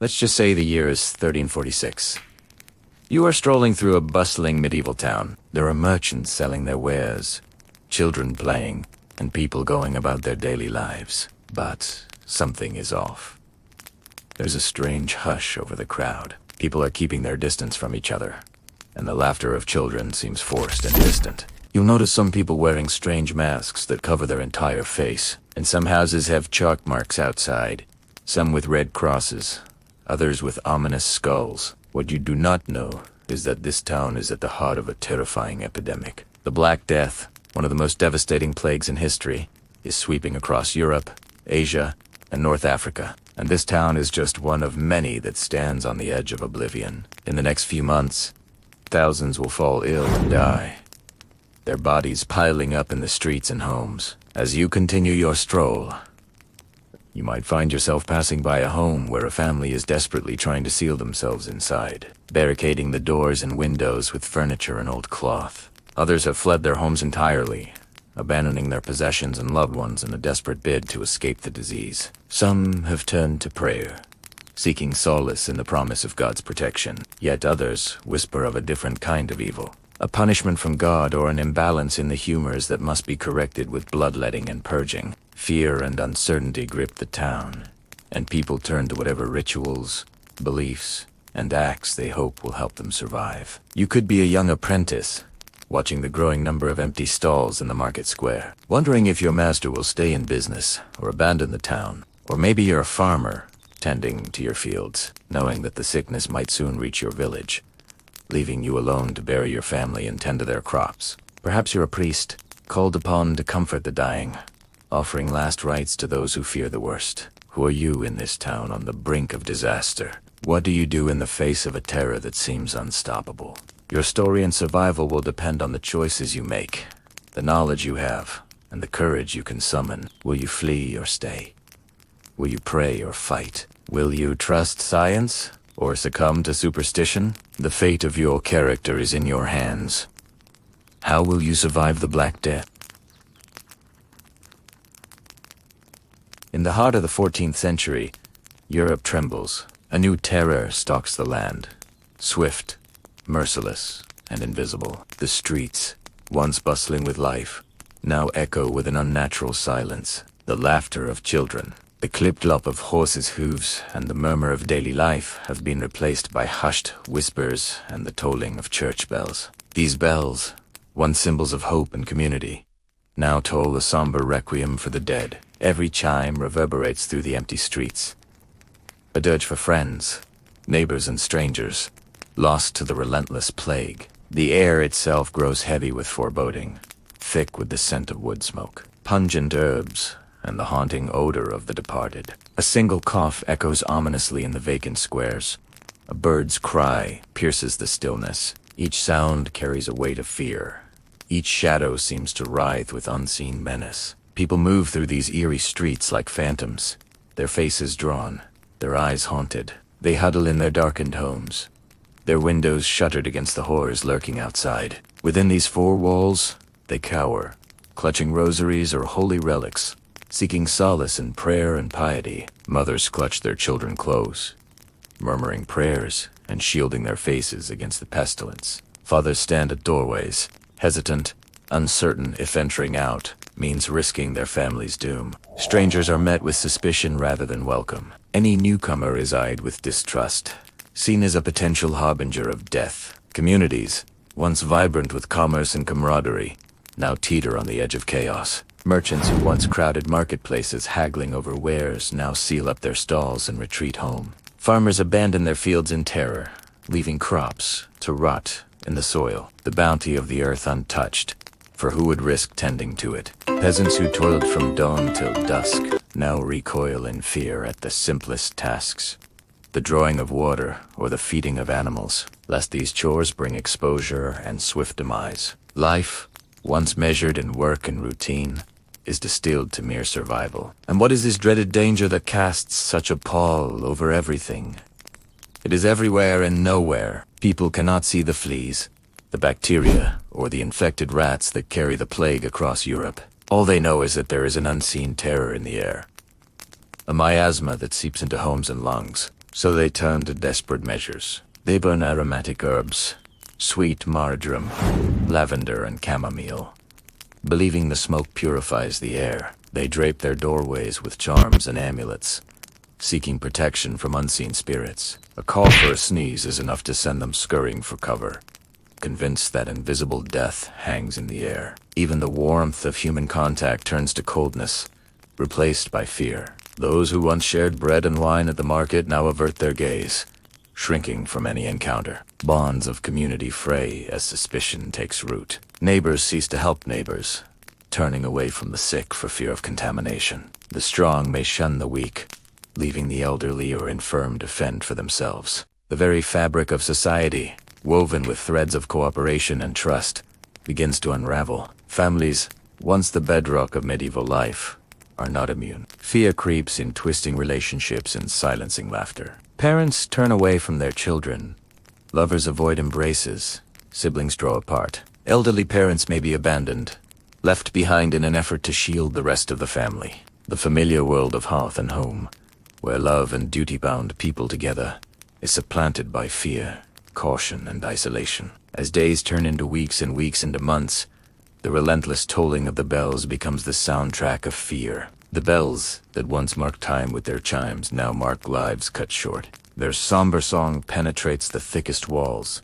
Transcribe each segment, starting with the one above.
Let's just say the year is 1346. You are strolling through a bustling medieval town. There are merchants selling their wares, children playing, and people going about their daily lives. But something is off. There's a strange hush over the crowd. People are keeping their distance from each other, and the laughter of children seems forced and distant. You'll notice some people wearing strange masks that cover their entire face, and some houses have chalk marks outside, some with red crosses, others with ominous skulls. What you do not know is that this town is at the heart of a terrifying epidemic. The Black Death, one of the most devastating plagues in history, is sweeping across Europe, Asia, and North Africa. And this town is just one of many that stands on the edge of oblivion. In the next few months, thousands will fall ill and die, their bodies piling up in the streets and homes. As you continue your stroll, you might find yourself passing by a home where a family is desperately trying to seal themselves inside, barricading the doors and windows with furniture and old cloth. Others have fled their homes entirely, abandoning their possessions and loved ones in a desperate bid to escape the disease. Some have turned to prayer, seeking solace in the promise of God's protection. Yet others whisper of a different kind of evil, a punishment from God or an imbalance in the humors that must be corrected with bloodletting and purging. Fear and uncertainty grip the town, and people turn to whatever rituals, beliefs, and acts they hope will help them survive. You could be a young apprentice, watching the growing number of empty stalls in the market square, wondering if your master will stay in business or abandon the town. Or maybe you're a farmer, tending to your fields, knowing that the sickness might soon reach your village, leaving you alone to bury your family and tend to their crops. Perhaps you're a priest, called upon to comfort the dying, offering last rites to those who fear the worst. Who are you in this town on the brink of disaster? What do you do in the face of a terror that seems unstoppable? Your story and survival will depend on the choices you make, the knowledge you have, and the courage you can summon. Will you flee or stay? Will you pray or fight? Will you trust science or succumb to superstition? The fate of your character is in your hands. How will you survive the Black Death? In the heart of the 14th century, Europe trembles. A new terror stalks the land, swift, merciless, and invisible. The streets, once bustling with life, now echo with an unnatural silence. The laughter of children, the clip-clop of horses' hooves, and the murmur of daily life have been replaced by hushed whispers and the tolling of church bells. These bells, once symbols of hope and community, now toll a somber requiem for the dead. Every chime reverberates through the empty streets, a dirge for friends, neighbors, and strangers, lost to the relentless plague. The air itself grows heavy with foreboding, thick with the scent of wood smoke, pungent herbs, and the haunting odor of the departed. A single cough echoes ominously in the vacant squares. A bird's cry pierces the stillness. Each sound carries a weight of fear. Each shadow seems to writhe with unseen menace. People move through these eerie streets like phantoms, their faces drawn, their eyes haunted. They huddle in their darkened homes, their windows shuttered against the horrors lurking outside. Within these four walls, they cower, clutching rosaries or holy relics, seeking solace in prayer and piety. Mothers clutch their children close, murmuring prayers and shielding their faces against the pestilence. Fathers stand at doorways, hesitant, uncertain if entering out means risking their family's doom. Strangers are met with suspicion rather than welcome. Any newcomer is eyed with distrust, seen as a potential harbinger of death. Communities, once vibrant with commerce and camaraderie, now teeter on the edge of chaos. Merchants who once crowded marketplaces haggling over wares now seal up their stalls and retreat home. Farmers abandon their fields in terror, leaving crops to rot in the soil, the bounty of the earth untouched, for who would risk tending to it? Peasants who toiled from dawn till dusk now recoil in fear at the simplest tasks, the drawing of water or the feeding of animals, lest these chores bring exposure and swift demise. Life, once measured in work and routine, is distilled to mere survival. And what is this dreaded danger that casts such a pall over everything? It is everywhere and nowhere. People cannot see the fleas, the bacteria, or the infected rats that carry the plague across Europe. All they know is that there is an unseen terror in the air, a miasma that seeps into homes and lungs, So they turned to desperate measures. They burn aromatic herbs, sweet marjoram, lavender, and chamomile. Believing the smoke purifies the air, they drape their doorways with charms and amulets, seeking protection from unseen spirits. A call for a sneeze is enough to send them scurrying for cover, convinced that invisible death hangs in the air. Even the warmth of human contact turns to coldness, replaced by fear. Those who once shared bread and wine at the market now avert their gaze, shrinking from any encounter. Bonds of community fray as suspicion takes root. Neighbors cease to help neighbors, turning away from the sick for fear of contamination. The strong may shun the weak, leaving the elderly or infirm to fend for themselves. The very fabric of society, woven with threads of cooperation and trust, begins to unravel. Families, once the bedrock of medieval life, are not immune. Fear creeps in twisting relationships and silencing laughter. Parents turn away from their children. Lovers avoid embraces. Siblings draw apart. Elderly parents may be abandoned, left behind in an effort to shield the rest of the family. The familiar world of hearth and home, where love and duty bound people together, is supplanted by fear, caution, and isolation. As days turn into weeks and weeks into months, the relentless tolling of the bells becomes the soundtrack of fear. The bells that once marked time with their chimes now mark lives cut short. Their somber song penetrates the thickest walls,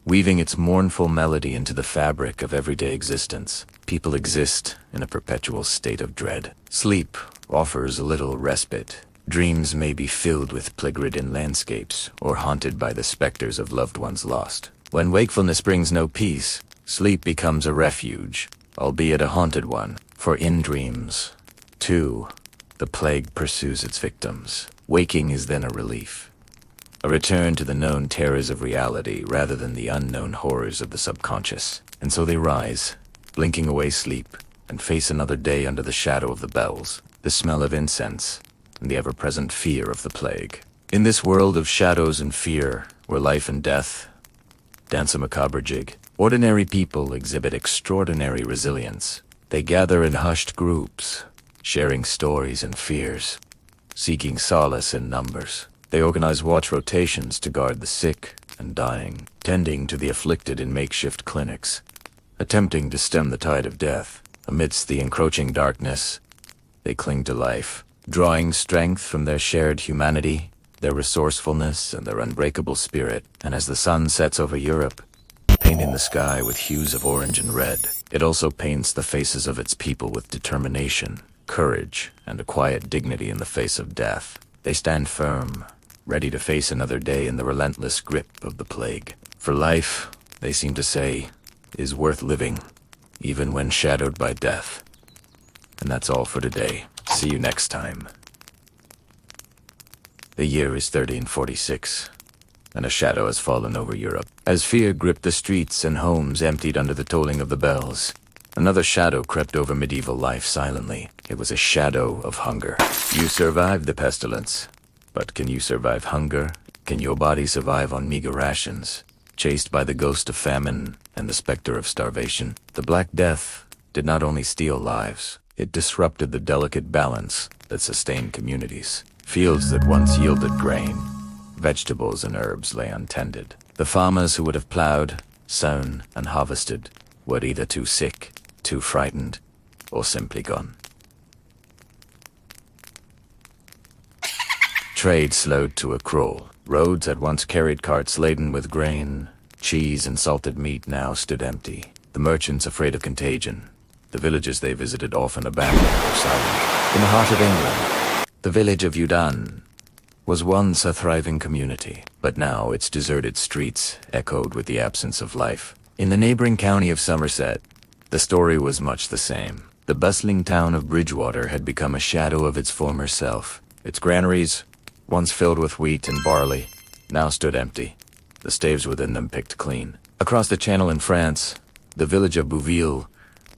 weaving its mournful melody into the fabric of everyday existence. People exist in a perpetual state of dread. Sleep offers a little respite. Dreams may be filled with plague-ridden landscapes or haunted by the specters of loved ones lost. When wakefulness brings no peace, sleep becomes a refuge, albeit a haunted one. For in dreams, too, the plague pursues its victims. Waking is then a relief, a return to the known terrors of reality rather than the unknown horrors of the subconscious. And so they rise, blinking away sleep, and face another day under the shadow of the bells, the smell of incense, and the ever-present fear of the plague. In this world of shadows and fear, where life and death dance a macabre jig, ordinary people exhibit extraordinary resilience. They gather in hushed groups, sharing stories and fears, seeking solace in numbers. They organize watch rotations to guard the sick and dying, tending to the afflicted in makeshift clinics, attempting to stem the tide of death. Amidst the encroaching darkness, they cling to life, drawing strength from their shared humanity, their resourcefulness, and their unbreakable spirit. And as the sun sets over Europe, painting the sky with hues of orange and red, it also paints the faces of its people with determination, courage, and a quiet dignity in the face of death. They stand firm, ready to face another day in the relentless grip of the plague. For life, they seem to say, is worth living, even when shadowed by death. And that's all for today. See you next time. The year is 1346, and a shadow has fallen over Europe. As fear gripped the streets and homes emptied under the tolling of the bells, another shadow crept over medieval life silently. It was a shadow of hunger. You survived the pestilence, but can you survive hunger? Can your body survive on meager rations, chased by the ghost of famine and the specter of starvation? The Black Death did not only steal lives, it disrupted the delicate balance that sustained communities. Fields that once yielded grain, vegetables and herbs lay untended. The farmers who would have plowed, sown, and harvested were either too sick, too frightened, or simply gone. Trade slowed to a crawl. Roads that once carried carts laden with grain, cheese, and salted meat now stood empty. The merchants afraid of contagion. The villages they visited often abandoned or silent. In the heart of England, the village of Udan was once a thriving community, but now its deserted streets echoed with the absence of life. In the neighboring county of Somerset, the story was much the same. The bustling town of Bridgewater had become a shadow of its former self. Its granaries, once filled with wheat and barley, now stood empty, the staves within them picked clean. Across the channel in France, the village of Bouville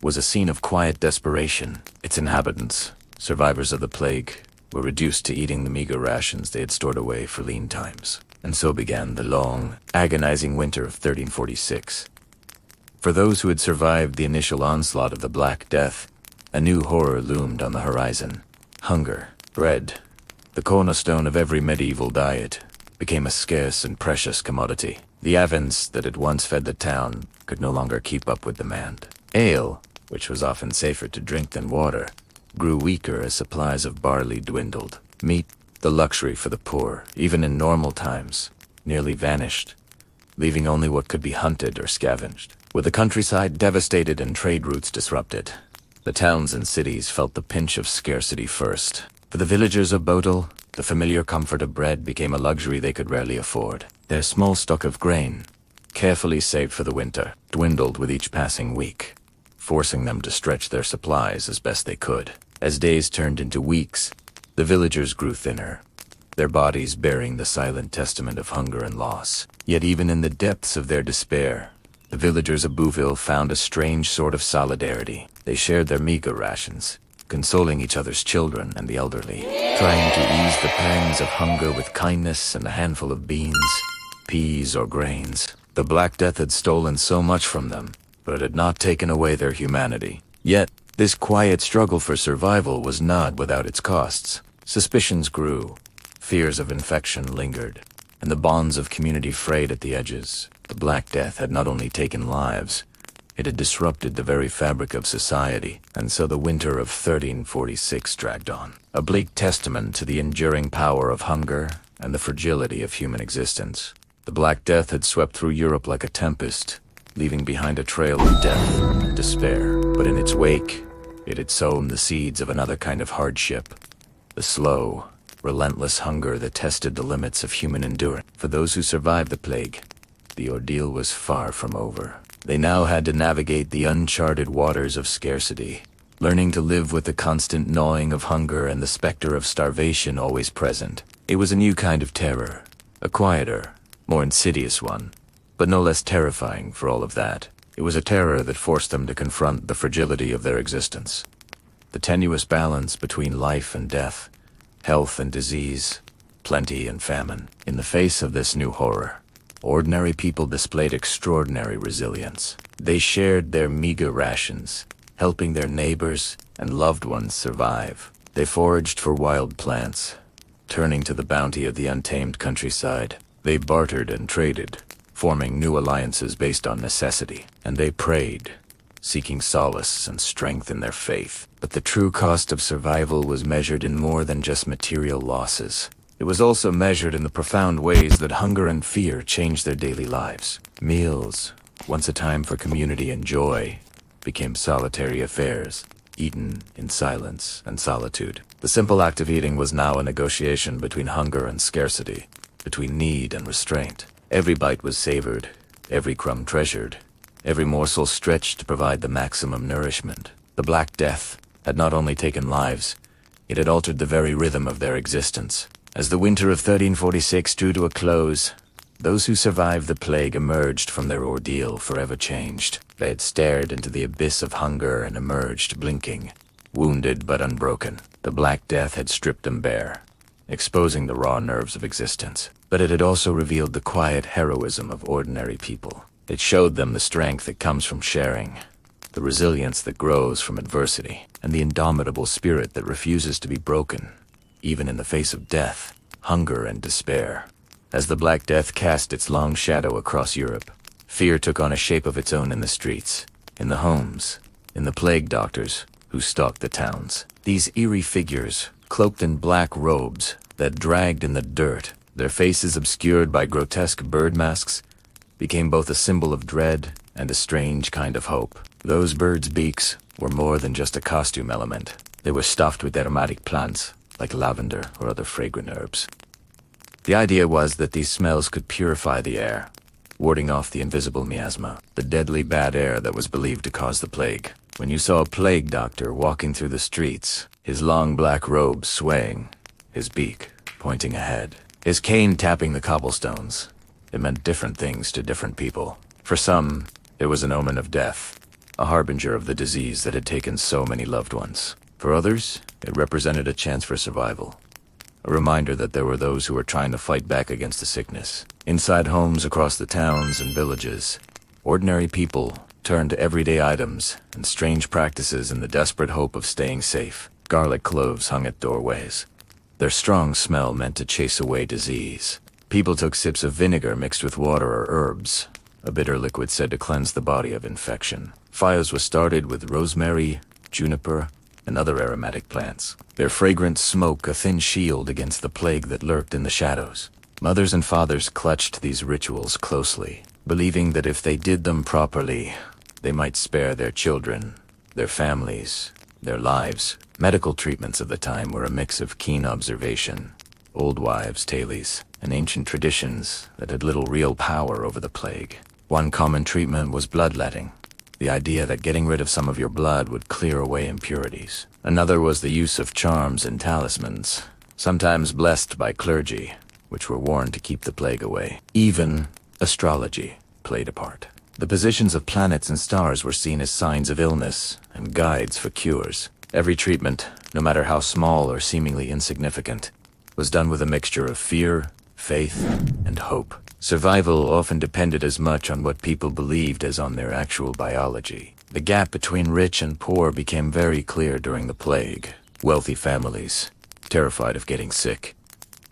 was a scene of quiet desperation. Its inhabitants, survivors of the plague, were reduced to eating the meager rations they had stored away for lean times. And so began the long, agonizing winter of 1346. For those who had survived the initial onslaught of the Black Death, a new horror loomed on the horizon. Hunger, bread, the cornerstone of every medieval diet, became a scarce and precious commodity. The ovens that had once fed the town could no longer keep up with demand. Ale, which was often safer to drink than water, grew weaker as supplies of barley dwindled. Meat, the luxury for the poor, even in normal times, nearly vanished, leaving only what could be hunted or scavenged. With the countryside devastated and trade routes disrupted, the towns and cities felt the pinch of scarcity first. For the villagers of Bodil, the familiar comfort of bread became a luxury they could rarely afford. Their small stock of grain, carefully saved for the winter, dwindled with each passing week, forcing them to stretch their supplies as best they could. As days turned into weeks, the villagers grew thinner, their bodies bearing the silent testament of hunger and loss. Yet even in the depths of their despair, the villagers of Bouville found a strange sort of solidarity. They shared their meager rations, consoling each other's children and the elderly, trying to ease the pangs of hunger with kindness and a handful of beans, peas, or grains. The Black Death had stolen so much from them, but it had not taken away their humanity. Yet, this quiet struggle for survival was not without its costs. Suspicions grew, fears of infection lingered, and the bonds of community frayed at the edges. The Black Death had not only taken lives, it had disrupted the very fabric of society, and so the winter of 1346 dragged on, a bleak testament to the enduring power of hunger and the fragility of human existence. The Black Death had swept through Europe like a tempest, leaving behind a trail of death and despair. But in its wake, it had sown the seeds of another kind of hardship, the slow, relentless hunger that tested the limits of human endurance. For those who survived the plague, the ordeal was far from over. They now had to navigate the uncharted waters of scarcity, learning to live with the constant gnawing of hunger and the specter of starvation always present. It was a new kind of terror, a quieter, more insidious one, but no less terrifying for all of that. It was a terror that forced them to confront the fragility of their existence, the tenuous balance between life and death, health and disease, plenty and famine. In the face of this new horror, ordinary people displayed extraordinary resilience. They shared their meager rations, helping their neighbors and loved ones survive. They foraged for wild plants, turning to the bounty of the untamed countryside. They bartered and traded, forming new alliances based on necessity. And they prayed, seeking solace and strength in their faith. But the true cost of survival was measured in more than just material losses. It was also measured in the profound ways that hunger and fear changed their daily lives. Meals, once a time for community and joy, became solitary affairs, eaten in silence and solitude. The simple act of eating was now a negotiation between hunger and scarcity, between need and restraint. Every bite was savored, every crumb treasured, every morsel stretched to provide the maximum nourishment. The Black Death had not only taken lives, it had altered the very rhythm of their existence. As the winter of 1346 drew to a close, those who survived the plague emerged from their ordeal forever changed. They had stared into the abyss of hunger and emerged blinking, wounded but unbroken. The Black Death had stripped them bare, exposing the raw nerves of existence. But it had also revealed the quiet heroism of ordinary people. It showed them the strength that comes from sharing, the resilience that grows from adversity, and the indomitable spirit that refuses to be broken, even in the face of death, hunger, and despair. As the Black Death cast its long shadow across Europe, fear took on a shape of its own in the streets, in the homes, in the plague doctors who stalked the towns. These eerie figures, cloaked in black robes that dragged in the dirt, their faces obscured by grotesque bird masks, became both a symbol of dread and a strange kind of hope. Those birds' beaks were more than just a costume element. They were stuffed with aromatic plants, like lavender or other fragrant herbs. The idea was that these smells could purify the air, warding off the invisible miasma, the deadly bad air that was believed to cause the plague. When you saw a plague doctor walking through the streets, his long black robe swaying, his beak pointing ahead, his cane tapping the cobblestones, it meant different things to different people. For some, it was an omen of death, a harbinger of the disease that had taken so many loved ones. For others, it represented a chance for survival, a reminder that there were those who were trying to fight back against the sickness. Inside homes across the towns and villages, ordinary people turned to everyday items and strange practices in the desperate hope of staying safe. Garlic cloves hung at doorways. Their strong smell meant to chase away disease. People took sips of vinegar mixed with water or herbs, a bitter liquid said to cleanse the body of infection. Fires were started with rosemary, juniper, and other aromatic plants, their fragrant smoke a thin shield against the plague that lurked in the shadows. Mothers and fathers clutched these rituals closely, believing that if they did them properly, they might spare their children, their families, their lives. Medical treatments of the time were a mix of keen observation, old wives' tales, and ancient traditions that had little real power over the plague. One common treatment was bloodletting, the idea that getting rid of some of your blood would clear away impurities. Another was the use of charms and talismans, sometimes blessed by clergy, which were worn to keep the plague away. Even astrology played a part. The positions of planets and stars were seen as signs of illness and guides for cures. Every treatment, no matter how small or seemingly insignificant, was done with a mixture of fear, faith, and hope. Survival often depended as much on what people believed as on their actual biology. The gap between rich and poor became very clear during the plague. Wealthy families, terrified of getting sick,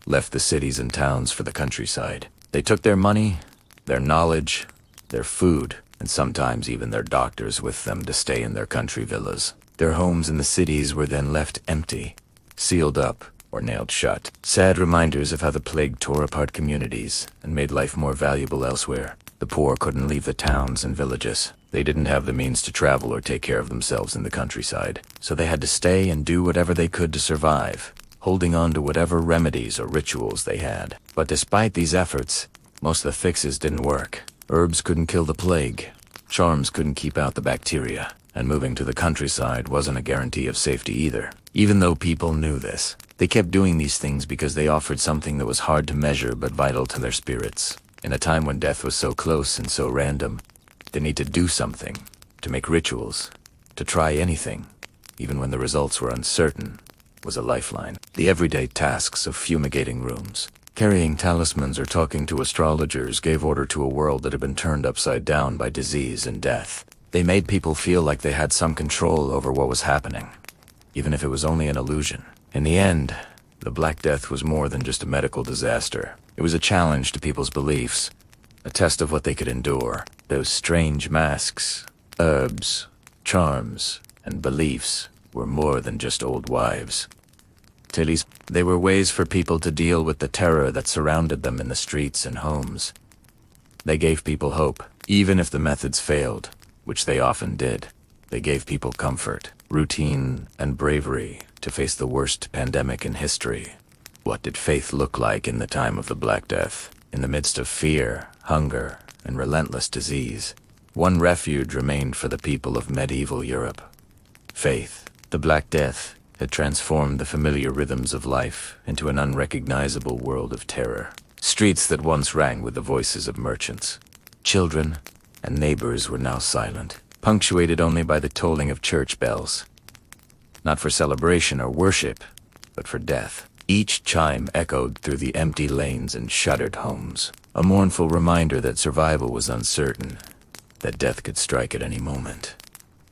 left the cities and towns for the countryside. They took their money, their knowledge, their food, and sometimes even their doctors with them to stay in their country villas. Their homes in the cities were then left empty, sealed up, or nailed shut. Sad reminders of how the plague tore apart communities and made life more valuable elsewhere. The poor couldn't leave the towns and villages. They didn't have the means to travel or take care of themselves in the countryside, so they had to stay and do whatever they could to survive, holding on to whatever remedies or rituals they had. But despite these efforts, most of the fixes didn't work. Herbs couldn't kill the plague, charms couldn't keep out the bacteria, and moving to the countryside wasn't a guarantee of safety either. Even though people knew this, they kept doing these things because they offered something that was hard to measure but vital to their spirits. In a time when death was so close and so random, they need to do something, to make rituals, to try anything, even when the results were uncertain, was a lifeline. The everyday tasks of fumigating rooms, carrying talismans or talking to astrologers gave order to a world that had been turned upside down by disease and death. They made people feel like they had some control over what was happening, even if it was only an illusion. In the end, the Black Death was more than just a medical disaster. It was a challenge to people's beliefs, a test of what they could endure. Those strange masks, herbs, charms, and beliefs were more than just old wives' tales. They were ways for people to deal with the terror that surrounded them in the streets and homes. They gave people hope, even if the methods failed, which they often did. They gave people comfort, routine, and bravery to face the worst pandemic in history. What did faith look like in the time of the Black Death? In the midst of fear, hunger, and relentless disease, one refuge remained for the people of medieval Europe: faith. The Black Death had transformed the familiar rhythms of life into an unrecognizable world of terror. Streets that once rang with the voices of merchants, children, and neighbors were now silent, punctuated only by the tolling of church bells. Not for celebration or worship, but for death. Each chime echoed through the empty lanes and shuttered homes, a mournful reminder that survival was uncertain, that death could strike at any moment,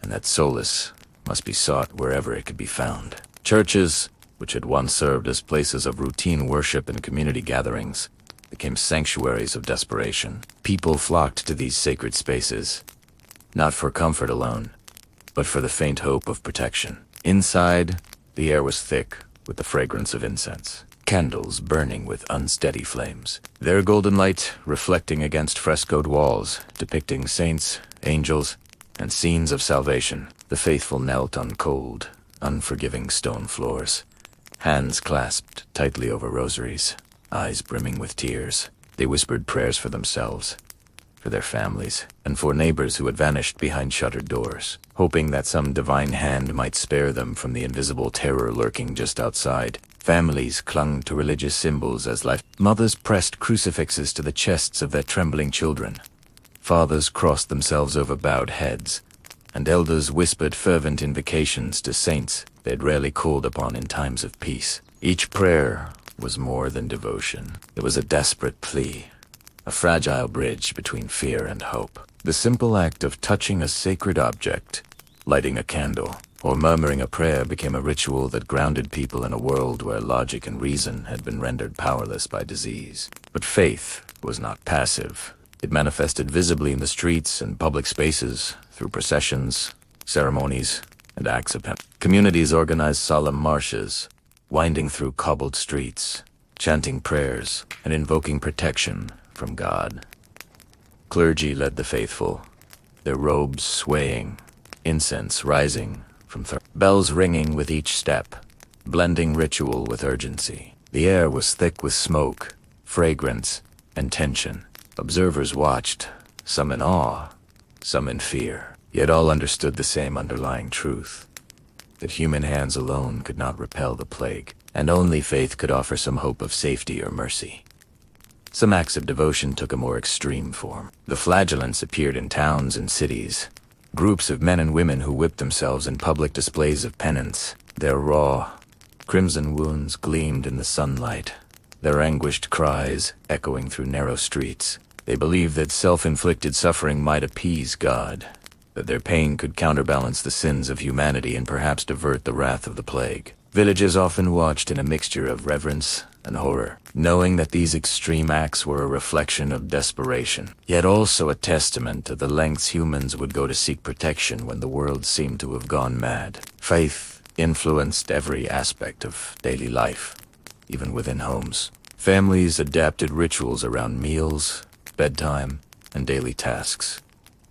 and that solace must be sought wherever it could be found. Churches, which had once served as places of routine worship and community gatherings, became sanctuaries of desperation. People flocked to these sacred spaces, not for comfort alone, but for the faint hope of protection. Inside, the air was thick with the fragrance of incense, candles burning with unsteady flames, their golden light reflecting against frescoed walls depicting saints, angels, and scenes of salvation. The faithful knelt on cold, unforgiving stone floors, hands clasped tightly over rosaries, eyes brimming with tears. They whispered prayers for themselves, for their families, and for neighbors who had vanished behind shuttered doors, hoping that some divine hand might spare them from the invisible terror lurking just outside. Families clung to religious symbols as life. Mothers pressed crucifixes to the chests of their trembling children. Fathers crossed themselves over bowed heads, and elders whispered fervent invocations to saints they'd rarely called upon in times of peace. Each prayer was more than devotion. It was a desperate plea, a fragile bridge between fear and hope. The simple act of touching a sacred object, lighting a candle, or murmuring a prayer became a ritual that grounded people in a world where logic and reason had been rendered powerless by disease. But faith was not passive. It manifested visibly in the streets and public spaces through processions, ceremonies, and acts of penance. Communities organized solemn marches, winding through cobbled streets, chanting prayers, and invoking protection from God. Clergy led the faithful, their robes swaying, incense rising from bells ringing with each step, blending ritual with urgency. The air was thick with smoke, fragrance, and tension. Observers watched, some in awe, some in fear, yet all understood the same underlying truth, that human hands alone could not repel the plague, and only faith could offer some hope of safety or mercy. Some acts of devotion took a more extreme form. The flagellants appeared in towns and cities, groups of men and women who whipped themselves in public displays of penance. Their raw, crimson wounds gleamed in the sunlight, their anguished cries echoing through narrow streets. They believed that self-inflicted suffering might appease God, that their pain could counterbalance the sins of humanity and perhaps divert the wrath of the plague. Villages often watched in a mixture of reverence and horror, knowing that these extreme acts were a reflection of desperation, yet also a testament to the lengths humans would go to seek protection when the world seemed to have gone mad. Faith influenced every aspect of daily life, even within homes. Families adapted rituals around meals, bedtime, and daily tasks,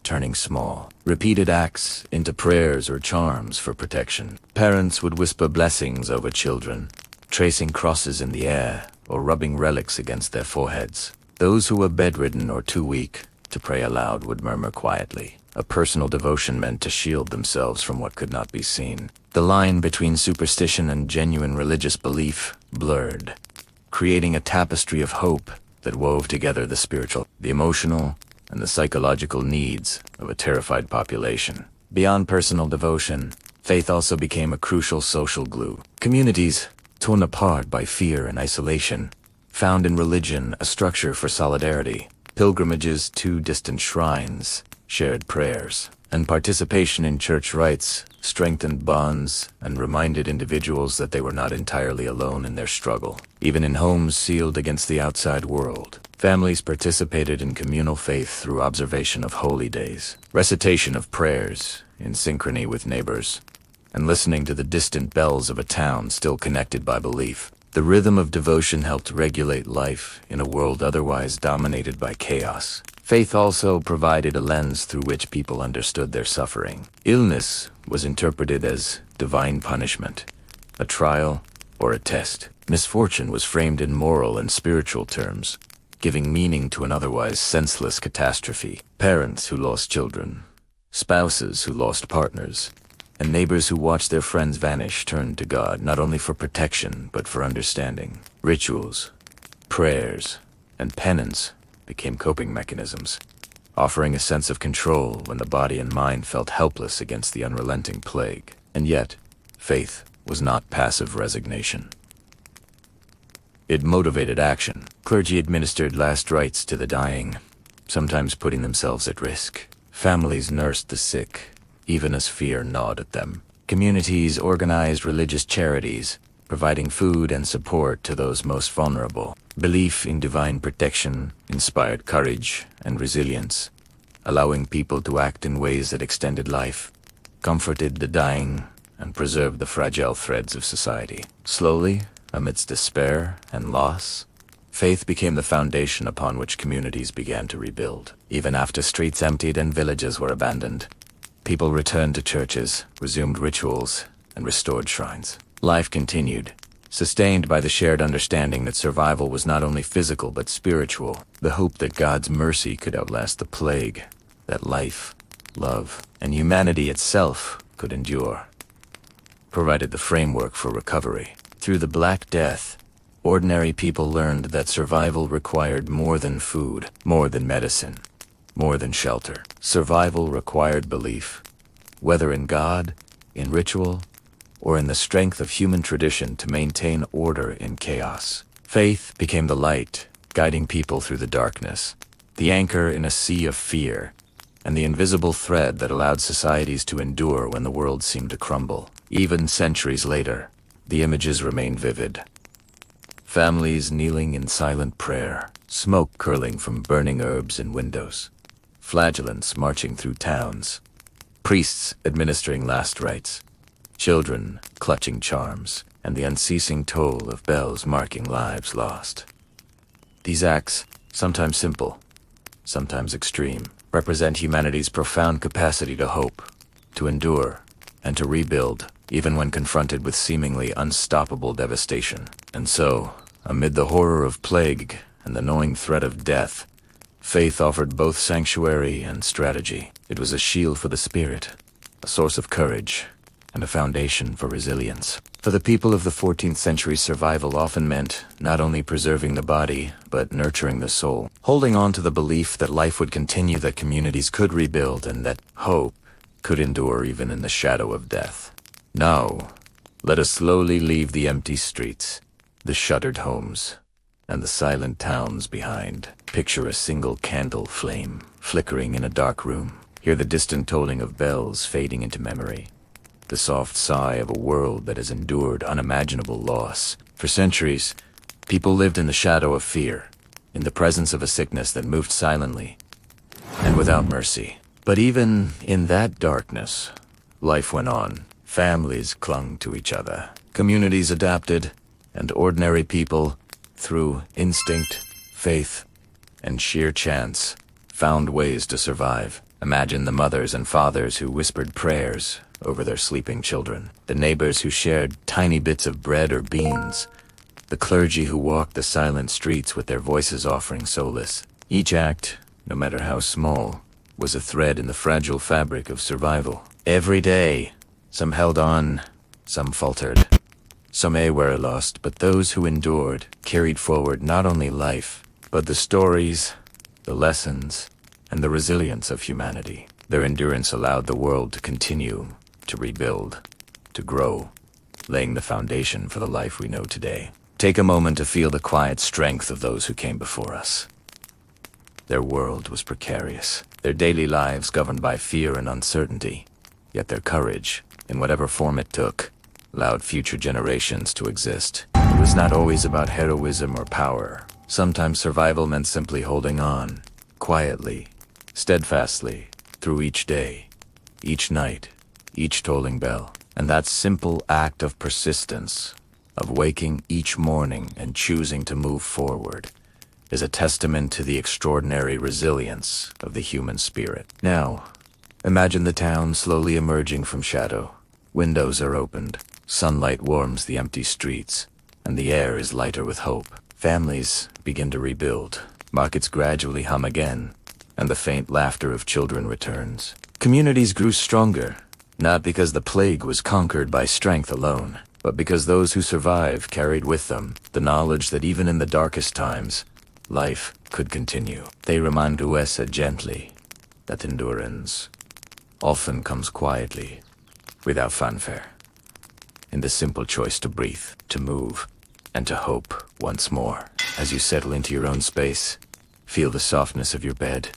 turning small, repeated acts into prayers or charms for protection. Parents would whisper blessings over children, tracing crosses in the air or rubbing relics against their foreheads. Those who were bedridden or too weak to pray aloud would murmur quietly. A personal devotion meant to shield themselves from what could not be seen. The line between superstition and genuine religious belief blurred, creating a tapestry of hope that wove together the spiritual, the emotional, and the psychological needs of a terrified population. Beyond personal devotion, faith also became a crucial social glue. Communities, torn apart by fear and isolation, found in religion a structure for solidarity. Pilgrimages to distant shrines, shared prayers, and participation in church rites strengthened bonds and reminded individuals that they were not entirely alone in their struggle. Even in homes sealed against the outside world, families participated in communal faith through observation of holy days, recitation of prayers in synchrony with neighbors, and listening to the distant bells of a town still connected by belief. The rhythm of devotion helped regulate life in a world otherwise dominated by chaos. Faith also provided a lens through which people understood their suffering. Illness was interpreted as divine punishment, a trial, or a test. Misfortune was framed in moral and spiritual terms, giving meaning to an otherwise senseless catastrophe. Parents who lost children, spouses who lost partners, and neighbors who watched their friends vanish turned to God not only for protection but for understanding. Rituals, prayers, and penance became coping mechanisms, offering a sense of control when the body and mind felt helpless against the unrelenting plague. And yet, faith was not passive resignation. It motivated action. Clergy administered last rites to the dying, sometimes putting themselves at risk. Families nursed the sick, even as fear gnawed at them. Communities organized religious charities, providing food and support to those most vulnerable. Belief in divine protection inspired courage and resilience, allowing people to act in ways that extended life, comforted the dying, and preserved the fragile threads of society. Slowly, amidst despair and loss, faith became the foundation upon which communities began to rebuild. Even after streets emptied and villages were abandoned, people returned to churches, resumed rituals, and restored shrines. Life continued, sustained by the shared understanding that survival was not only physical but spiritual, the hope that God's mercy could outlast the plague, that life, love, and humanity itself could endure, provided the framework for recovery. Through the Black Death, ordinary people learned that survival required more than food, more than medicine, more than shelter. Survival required belief, whether in God, in ritual, or in the strength of human tradition to maintain order in chaos. Faith became the light, guiding people through the darkness, the anchor in a sea of fear, and the invisible thread that allowed societies to endure when the world seemed to crumble. Even centuries later, the images remain vivid. Families kneeling in silent prayer, smoke curling from burning herbs in windows, flagellants marching through towns, priests administering last rites, children clutching charms, and the unceasing toll of bells marking lives lost. These acts, sometimes simple, sometimes extreme, represent humanity's profound capacity to hope, to endure, and to rebuild, even when confronted with seemingly unstoppable devastation. And so, amid the horror of plague and the gnawing threat of death, faith offered both sanctuary and strategy. It was a shield for the spirit, a source of courage, and a foundation for resilience. For the people of the 14th century, survival often meant not only preserving the body, but nurturing the soul, holding on to the belief that life would continue, that communities could rebuild, and that hope could endure even in the shadow of death. Now, let us slowly leave the empty streets, the shuttered homes, and the silent towns behind. Picture a single candle flame flickering in a dark room. Hear the distant tolling of bells fading into memory. The soft sigh of a world that has endured unimaginable loss. For centuries, people lived in the shadow of fear, in the presence of a sickness that moved silently and without mercy. But even in that darkness, life went on. Families clung to each other. Communities adapted, and ordinary people, through instinct, faith, and sheer chance, found ways to survive. Imagine the mothers and fathers who whispered prayers over their sleeping children, the neighbors who shared tiny bits of bread or beans, the clergy who walked the silent streets with their voices offering solace. Each act, no matter how small, was a thread in the fragile fabric of survival. Every day, some held on, some faltered. Some were lost, but those who endured carried forward not only life, but the stories, the lessons, and the resilience of humanity. Their endurance allowed the world to continue, to rebuild, to grow, laying the foundation for the life we know today. Take a moment to feel the quiet strength of those who came before us. Their world was precarious, their daily lives governed by fear and uncertainty, yet their courage, in whatever form it took, allowed future generations to exist. It was not always about heroism or power. Sometimes survival meant simply holding on, quietly, steadfastly, through each day, each night, each tolling bell. And that simple act of persistence, of waking each morning and choosing to move forward, is a testament to the extraordinary resilience of the human spirit. Now, imagine the town slowly emerging from shadow. Windows are opened, sunlight warms the empty streets, and the air is lighter with hope. Families begin to rebuild, markets gradually hum again, and the faint laughter of children returns. Communities grew stronger, not because the plague was conquered by strength alone, but because those who survived carried with them the knowledge that even in the darkest times, life could continue. They remind us gently that endurance often comes quietly, without fanfare, in the simple choice to breathe, to move, and to hope once more. As you settle into your own space, feel the softness of your bed,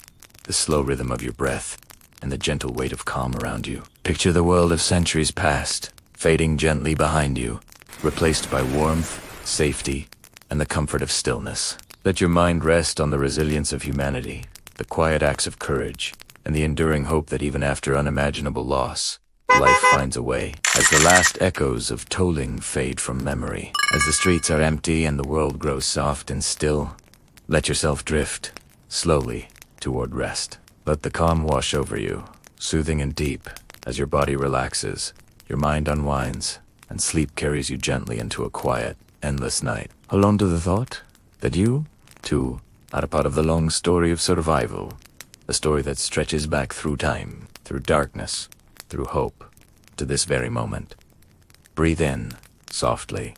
the slow rhythm of your breath, and the gentle weight of calm around you. Picture the world of centuries past, fading gently behind you, replaced by warmth, safety, and the comfort of stillness. Let your mind rest on the resilience of humanity, the quiet acts of courage, and the enduring hope that even after unimaginable loss, life finds a way. As the last echoes of tolling fade from memory, as the streets are empty and the world grows soft and still, let yourself drift, slowly, toward rest. Let the calm wash over you, soothing and deep, as your body relaxes, your mind unwinds, and sleep carries you gently into a quiet, endless night. Hold on to the thought that you, too, are a part of the long story of survival, a story that stretches back through time, through darkness, through hope, to this very moment. Breathe in, softly.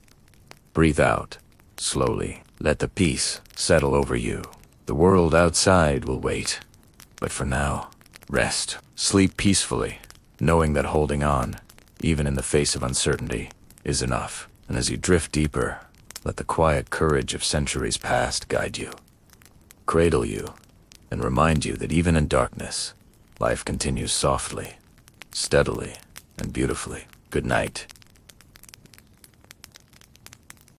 Breathe out, slowly. Let the peace settle over you. The world outside will wait. But for now, rest. Sleep peacefully, knowing that holding on, even in the face of uncertainty, is enough. And as you drift deeper, let the quiet courage of centuries past guide you, cradle you, and remind you that even in darkness, life continues softly, steadily, and beautifully. Good night.